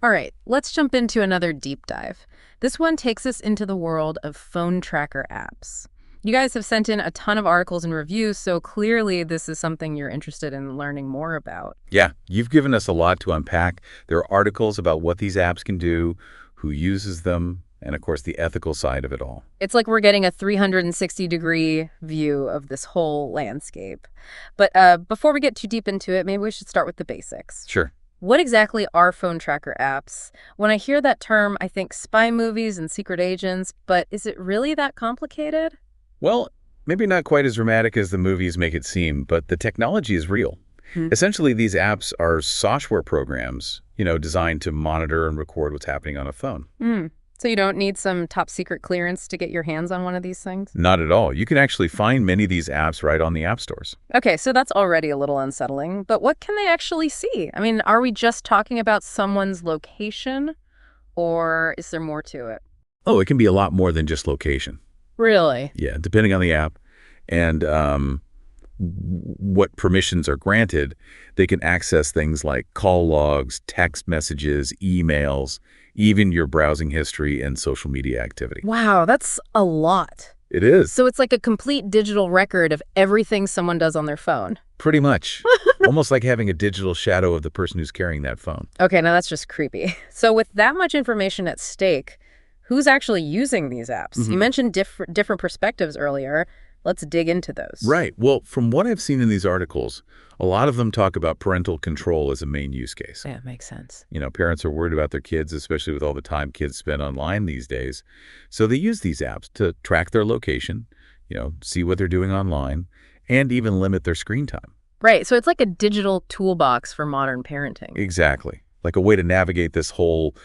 All right, let's jump into another deep dive. This one takes us into the world of phone tracker apps. You guys have sent in a ton of articles and reviews, so clearly this is something you're interested in learning more about. Yeah, you've given us a lot to unpack. There are articles about what these apps can do, who uses them, and of course the ethical side of it all. It's like we're getting a 360-degree view of this whole landscape. But before we get too deep into it, maybe we should start with the basics. Sure. What exactly are phone tracker apps? When I hear that term, I think spy movies and secret agents, but is it really that complicated? Well, maybe not quite as dramatic as the movies make it seem, but the technology is real. Essentially, these apps are software programs, designed to monitor and record what's happening on a phone. So you don't need some top secret clearance to get your hands on one of these things? Not at all. You can actually find many of these apps right on the app stores. Okay, so that's already a little unsettling, but what can they actually see? I mean, are we just talking about someone's location, or is there more to it? Oh, it can be a lot more than just location. Really? Yeah, depending on the app and what permissions are granted, they can access things like call logs, text messages, emails, even your browsing history and social media activity. Wow, that's a lot. It is. So it's like a complete digital record of everything someone does on their phone. Pretty much. Almost like having a digital shadow of the person who's carrying that phone. Okay, now that's just creepy. So with that much information at stake, who's actually using these apps? You mentioned different perspectives earlier. Let's dig into those. Right. Well, from what I've seen in these articles, a lot of them talk about parental control as a main use case. Yeah, makes sense. Parents are worried about their kids, especially with all the time kids spend online these days. So they use these apps to track their location, see what they're doing online, and even limit their screen time. Right, so it's like a digital toolbox for modern parenting. Exactly. Like a way to navigate this whole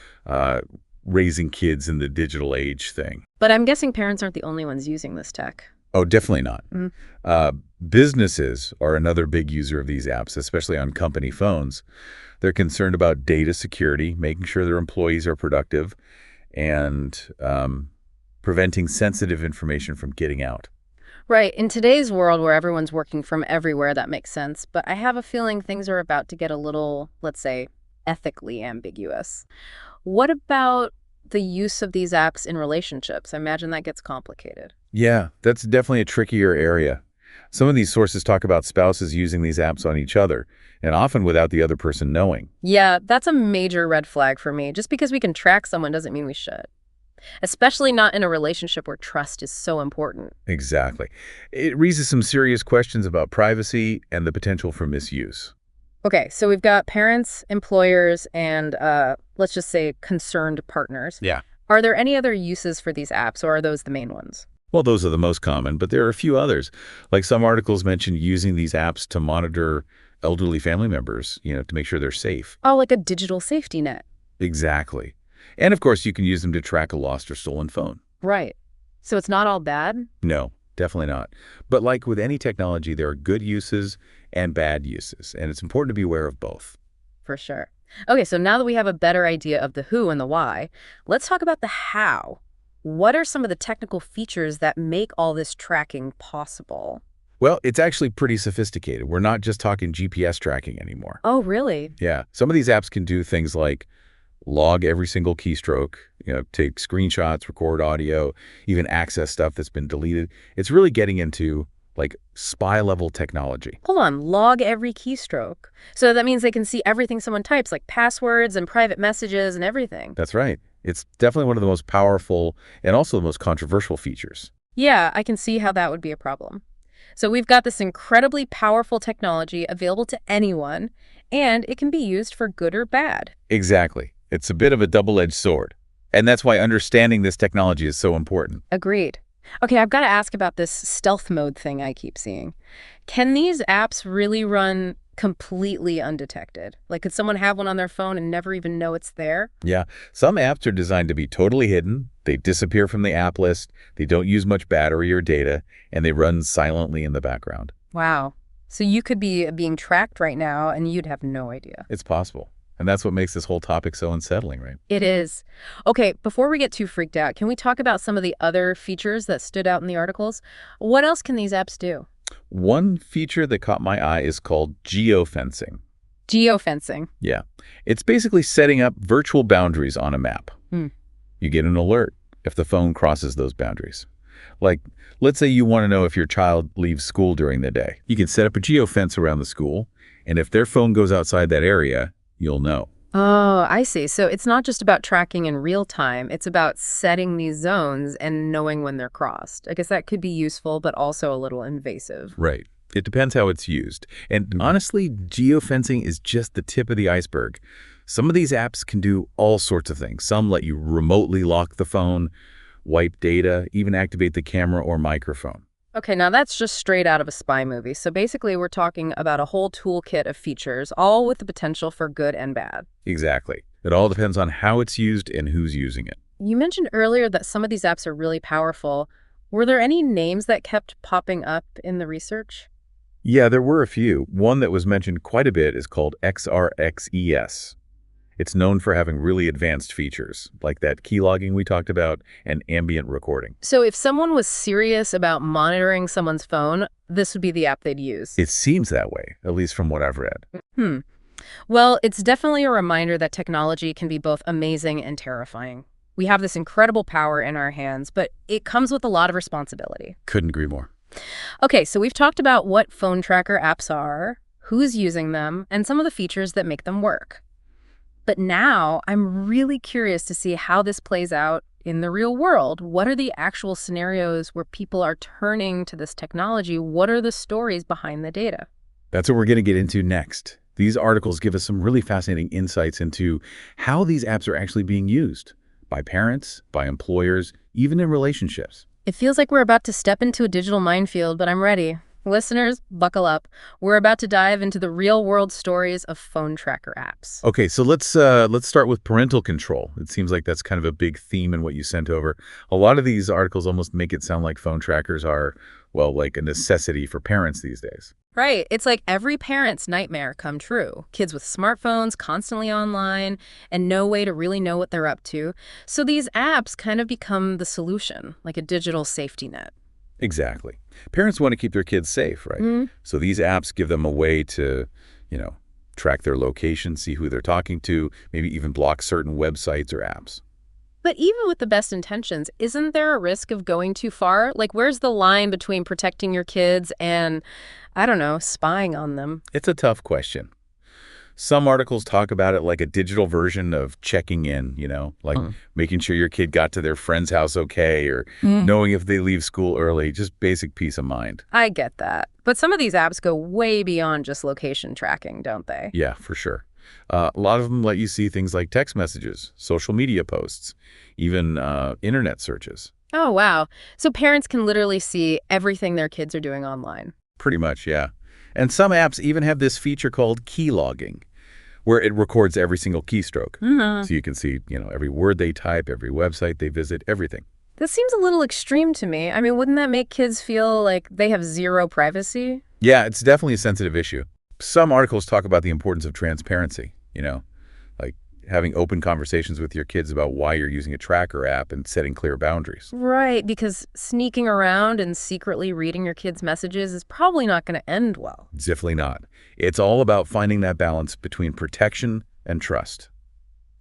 raising kids in the digital age thing. But I'm guessing parents aren't the only ones using this tech. Oh, definitely not. Businesses are another big user of these apps, especially on company phones. They're concerned about data security, making sure their employees are productive, and preventing sensitive information from getting out. Right. In today's world where everyone's working from everywhere, that makes sense. But I have a feeling things are about to get a little, let's say, ethically ambiguous. What about the use of these apps in relationships? I imagine that gets complicated. Yeah, that's definitely a trickier area. Some of these sources talk about spouses using these apps on each other, and often without the other person knowing. Yeah, that's a major red flag for me. Just because we can track someone doesn't mean we should. Especially not in a relationship where trust is so important. Exactly. It raises some serious questions about privacy and the potential for misuse. Okay, so we've got parents, employers, and let's just say concerned partners. Yeah. Are there any other uses for these apps, or are those the main ones? Well, those are the most common, but there are a few others. Like some articles mention using these apps to monitor elderly family members, to make sure they're safe. Oh, like a digital safety net. Exactly. And of course, you can use them to track a lost or stolen phone. Right. So it's not all bad? No, definitely not. But like with any technology, there are good uses and bad uses, and it's important to be aware of both. For sure. Okay, so now that we have a better idea of the who and the why, let's talk about the how. What are some of the technical features that make all this tracking possible? Well, it's actually pretty sophisticated. We're not just talking GPS tracking anymore. Oh, really? Yeah. Some of these apps can do things like log every single keystroke, take screenshots, record audio, even access stuff that's been deleted. It's really getting into like spy-level technology. Hold on, log every keystroke. So that means they can see everything someone types, like passwords and private messages and everything. That's right. It's definitely one of the most powerful and also the most controversial features. Yeah, I can see how that would be a problem. So we've got this incredibly powerful technology available to anyone, and it can be used for good or bad. Exactly. It's a bit of a double-edged sword. And that's why understanding this technology is so important. Agreed. Okay, I've got to ask about this stealth mode thing I keep seeing. Can these apps really run completely undetected? Like, could someone have one on their phone and never even know it's there? Yeah, some apps are designed to be totally hidden. They disappear from the app list. They don't use much battery or data, and they run silently in the background. Wow. So you could be being tracked right now, and you'd have no idea. It's possible. And that's what makes this whole topic so unsettling, right? It is. Okay, before we get too freaked out, can we talk about some of the other features that stood out in the articles? What else can these apps do? One feature that caught my eye is called geofencing. Geofencing. Yeah. It's basically setting up virtual boundaries on a map. Hmm. You get an alert if the phone crosses those boundaries. Like, let's say you want to know if your child leaves school during the day. You can set up a geofence around the school, and if their phone goes outside that area, you'll know. Oh, I see. So it's not just about tracking in real time. It's about setting these zones and knowing when they're crossed. I guess that could be useful, but also a little invasive. Right. It depends how it's used. And honestly, geofencing is just the tip of the iceberg. Some of these apps can do all sorts of things. Some let you remotely lock the phone, wipe data, even activate the camera or microphone. Okay, now that's just straight out of a spy movie. So basically, we're talking about a whole toolkit of features, all with the potential for good and bad. Exactly. It all depends on how it's used and who's using it. You mentioned earlier that some of these apps are really powerful. Were there any names that kept popping up in the research? Yeah, there were a few. One that was mentioned quite a bit is called XRXES. It's known for having really advanced features, like that key logging we talked about and ambient recording. So if someone was serious about monitoring someone's phone, this would be the app they'd use. It seems that way, at least from what I've read. Well, it's definitely a reminder that technology can be both amazing and terrifying. We have this incredible power in our hands, but it comes with a lot of responsibility. Couldn't agree more. Okay, so we've talked about what phone tracker apps are, who's using them, and some of the features that make them work. But now I'm really curious to see how this plays out in the real world. What are the actual scenarios where people are turning to this technology? What are the stories behind the data? That's what we're going to get into next. These articles give us some really fascinating insights into how these apps are actually being used by parents, by employers, even in relationships. It feels like we're about to step into a digital minefield, but I'm ready. Listeners, buckle up. We're about to dive into the real-world stories of phone tracker apps. Okay, so let's start with parental control. It seems like that's kind of a big theme in what you sent over. A lot of these articles almost make it sound like phone trackers are, well, like a necessity for parents these days. Right. It's like every parent's nightmare come true. Kids with smartphones, constantly online, and no way to really know what they're up to. So these apps kind of become the solution, like a digital safety net. Exactly. Parents want to keep their kids safe, right? So these apps give them a way to, track their location, see who they're talking to, maybe even block certain websites or apps. But even with the best intentions, isn't there a risk of going too far? Like, where's the line between protecting your kids and, I don't know, spying on them? It's a tough question. Some articles talk about it like a digital version of checking in, like making sure your kid got to their friend's house okay, or knowing if they leave school early, just basic peace of mind. I get that. But some of these apps go way beyond just location tracking, don't they? Yeah, for sure. A lot of them let you see things like text messages, social media posts, even internet searches. Oh, wow. So parents can literally see everything their kids are doing online. Pretty much, yeah. And some apps even have this feature called key logging, where it records every single keystroke. So you can see, every word they type, every website they visit, everything. This seems a little extreme to me. I mean, wouldn't that make kids feel like they have zero privacy? Yeah, it's definitely a sensitive issue. Some articles talk about the importance of transparency, like having open conversations with your kids about why you're using a tracker app and setting clear boundaries. Right, because sneaking around and secretly reading your kids' messages is probably not going to end well. Definitely not. It's all about finding that balance between protection and trust.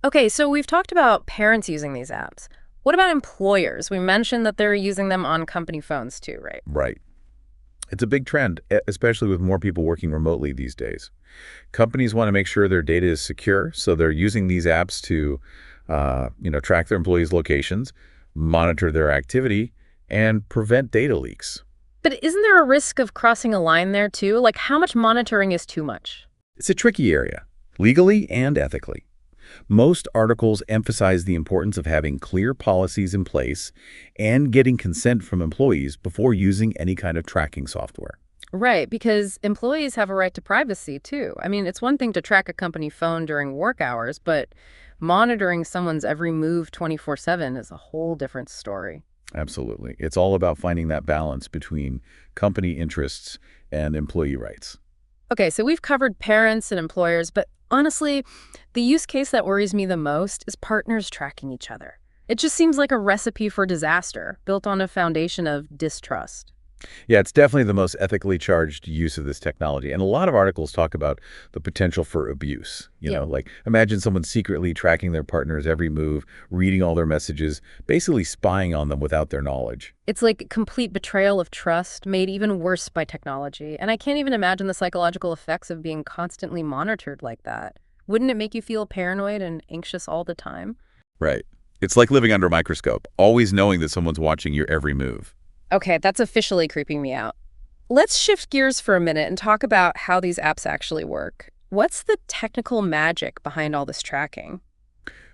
Okay, so we've talked about parents using these apps. What about employers? We mentioned that they're using them on company phones too, right? Right. It's a big trend, especially with more people working remotely these days. Companies want to make sure their data is secure, so they're using these apps to, track their employees' locations, monitor their activity, and prevent data leaks. But isn't there a risk of crossing a line there too? Like, how much monitoring is too much? It's a tricky area, legally and ethically. Most articles emphasize the importance of having clear policies in place and getting consent from employees before using any kind of tracking software. Right, because employees have a right to privacy too. I mean, it's one thing to track a company phone during work hours, but monitoring someone's every move 24/7 is a whole different story. Absolutely. It's all about finding that balance between company interests and employee rights. Okay, so we've covered parents and employers, but honestly, the use case that worries me the most is partners tracking each other. It just seems like a recipe for disaster, built on a foundation of distrust. Yeah, it's definitely the most ethically charged use of this technology. And a lot of articles talk about the potential for abuse. Yeah. Like imagine someone secretly tracking their partner's every move, reading all their messages, basically spying on them without their knowledge. It's like complete betrayal of trust, made even worse by technology. And I can't even imagine the psychological effects of being constantly monitored like that. Wouldn't it make you feel paranoid and anxious all the time? Right. It's like living under a microscope, always knowing that someone's watching your every move. Okay, that's officially creeping me out. Let's shift gears for a minute and talk about how these apps actually work. What's the technical magic behind all this tracking?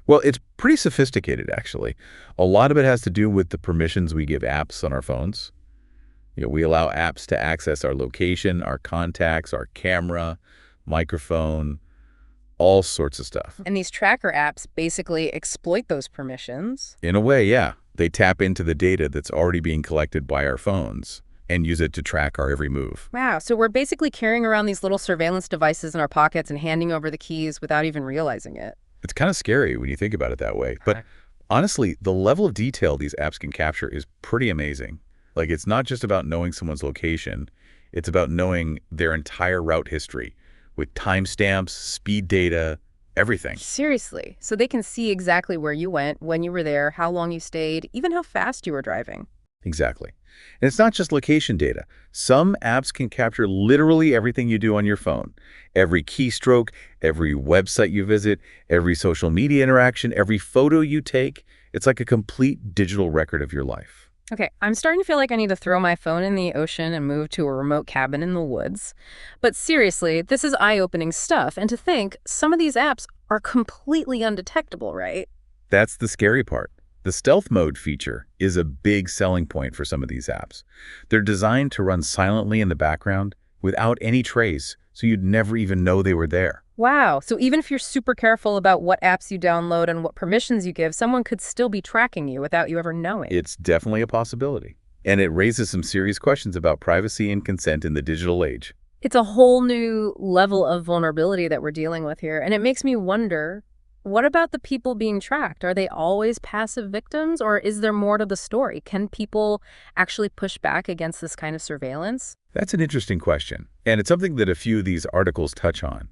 Well, it's pretty sophisticated, actually. A lot of it has to do with the permissions we give apps on our phones. We allow apps to access our location, our contacts, our camera, microphone, all sorts of stuff. And these tracker apps basically exploit those permissions. In a way, yeah. They tap into the data that's already being collected by our phones and use it to track our every move. Wow, so we're basically carrying around these little surveillance devices in our pockets and handing over the keys without even realizing it. It's kind of scary when you think about it that way. But honestly, the level of detail these apps can capture is pretty amazing. Like, it's not just about knowing someone's location. It's about knowing their entire route history with timestamps, speed data, everything. Seriously. So they can see exactly where you went, when you were there, how long you stayed, even how fast you were driving. Exactly. And it's not just location data. Some apps can capture literally everything you do on your phone. Every keystroke, every website you visit, every social media interaction, every photo you take. It's like a complete digital record of your life. Okay, I'm starting to feel like I need to throw my phone in the ocean and move to a remote cabin in the woods. But seriously, this is eye-opening stuff. And to think, some of these apps are completely undetectable, right? That's the scary part. The stealth mode feature is a big selling point for some of these apps. They're designed to run silently in the background without any trace, so you'd never even know they were there. Wow, so even if you're super careful about what apps you download and what permissions you give, someone could still be tracking you without you ever knowing. It's definitely a possibility. And it raises some serious questions about privacy and consent in the digital age. It's a whole new level of vulnerability that we're dealing with here, and it makes me wonder, what about the people being tracked? Are they always passive victims, or is there more to the story? Can people actually push back against this kind of surveillance? That's an interesting question, and it's something that a few of these articles touch on.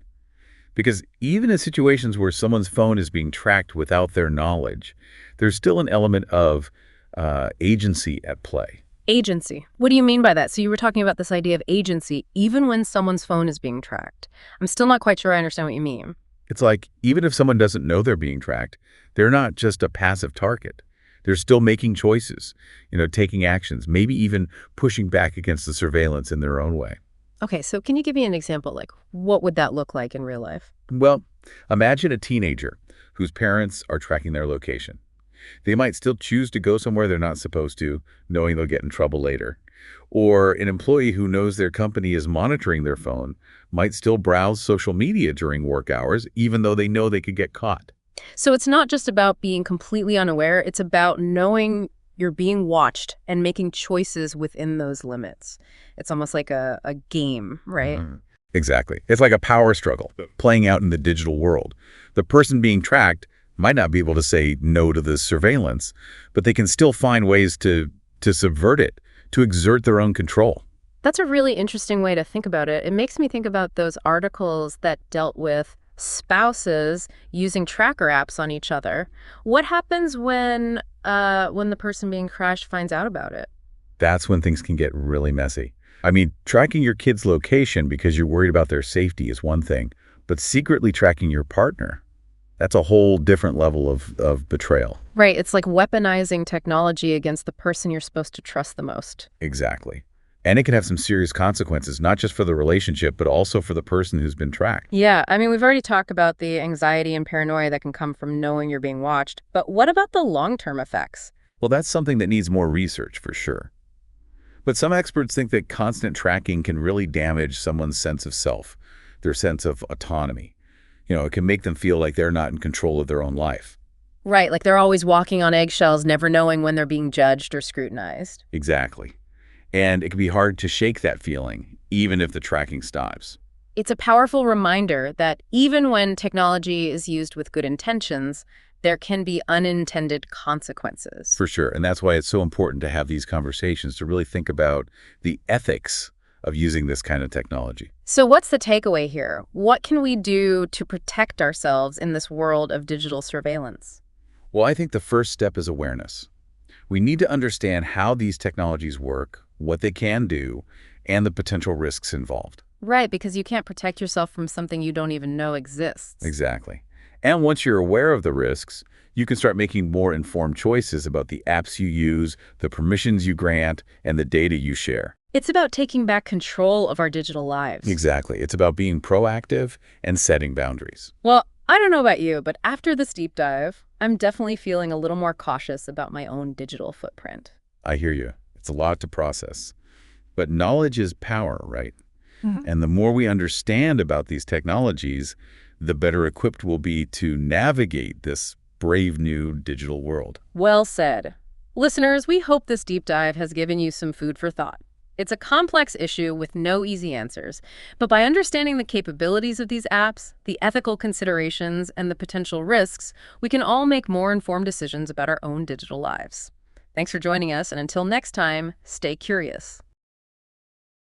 Because even in situations where someone's phone is being tracked without their knowledge, there's still an element of agency at play. Agency. What do you mean by that? So you were talking about this idea of agency even when someone's phone is being tracked. I'm still not quite sure I understand what you mean. It's like, even if someone doesn't know they're being tracked, they're not just a passive target. They're still making choices, taking actions, maybe even pushing back against the surveillance in their own way. Okay, so can you give me an example? Like, what would that look like in real life? Well, imagine a teenager whose parents are tracking their location. They might still choose to go somewhere they're not supposed to, knowing they'll get in trouble later. Or an employee who knows their company is monitoring their phone might still browse social media during work hours, even though they know they could get caught. So it's not just about being completely unaware, it's about knowing you're being watched and making choices within those limits. It's almost like a game, right? Mm-hmm. Exactly. It's like a power struggle playing out in the digital world. The person being tracked might not be able to say no to the surveillance, but they can still find ways to subvert it, to exert their own control. That's a really interesting way to think about it. It makes me think about those articles that dealt with spouses using tracker apps on each other. What happens when the person being crashed finds out about it? That's when things can get really messy. I mean, tracking your kid's location because you're worried about their safety is one thing, but secretly tracking your partner, that's a whole different level of betrayal. Right. It's like weaponizing technology against the person you're supposed to trust the most. Exactly. And it can have some serious consequences, not just for the relationship, but also for the person who's been tracked. Yeah, I mean, we've already talked about the anxiety and paranoia that can come from knowing you're being watched. But what about the long-term effects? Well, that's something that needs more research for sure. But some experts think that constant tracking can really damage someone's sense of self, their sense of autonomy. It can make them feel like they're not in control of their own life. Right, like they're always walking on eggshells, never knowing when they're being judged or scrutinized. Exactly. And it can be hard to shake that feeling, even if the tracking stops. It's a powerful reminder that even when technology is used with good intentions, there can be unintended consequences. For sure. And that's why it's so important to have these conversations, to really think about the ethics of using this kind of technology. So what's the takeaway here? What can we do to protect ourselves in this world of digital surveillance? Well, I think the first step is awareness. We need to understand how these technologies work, what they can do, and the potential risks involved. Right, because you can't protect yourself from something you don't even know exists. Exactly. And once you're aware of the risks, you can start making more informed choices about the apps you use, the permissions you grant, and the data you share. It's about taking back control of our digital lives. Exactly. It's about being proactive and setting boundaries. Well, I don't know about you, but after this deep dive, I'm definitely feeling a little more cautious about my own digital footprint. I hear you. It's a lot to process. But knowledge is power, right? And the more we understand about these technologies, the better equipped we'll be to navigate this brave new digital world. Well said. Listeners, we hope this deep dive has given you some food for thought. It's a complex issue with no easy answers, but by understanding the capabilities of these apps, the ethical considerations, and the potential risks, we can all make more informed decisions about our own digital lives. Thanks for joining us, and until next time, stay curious.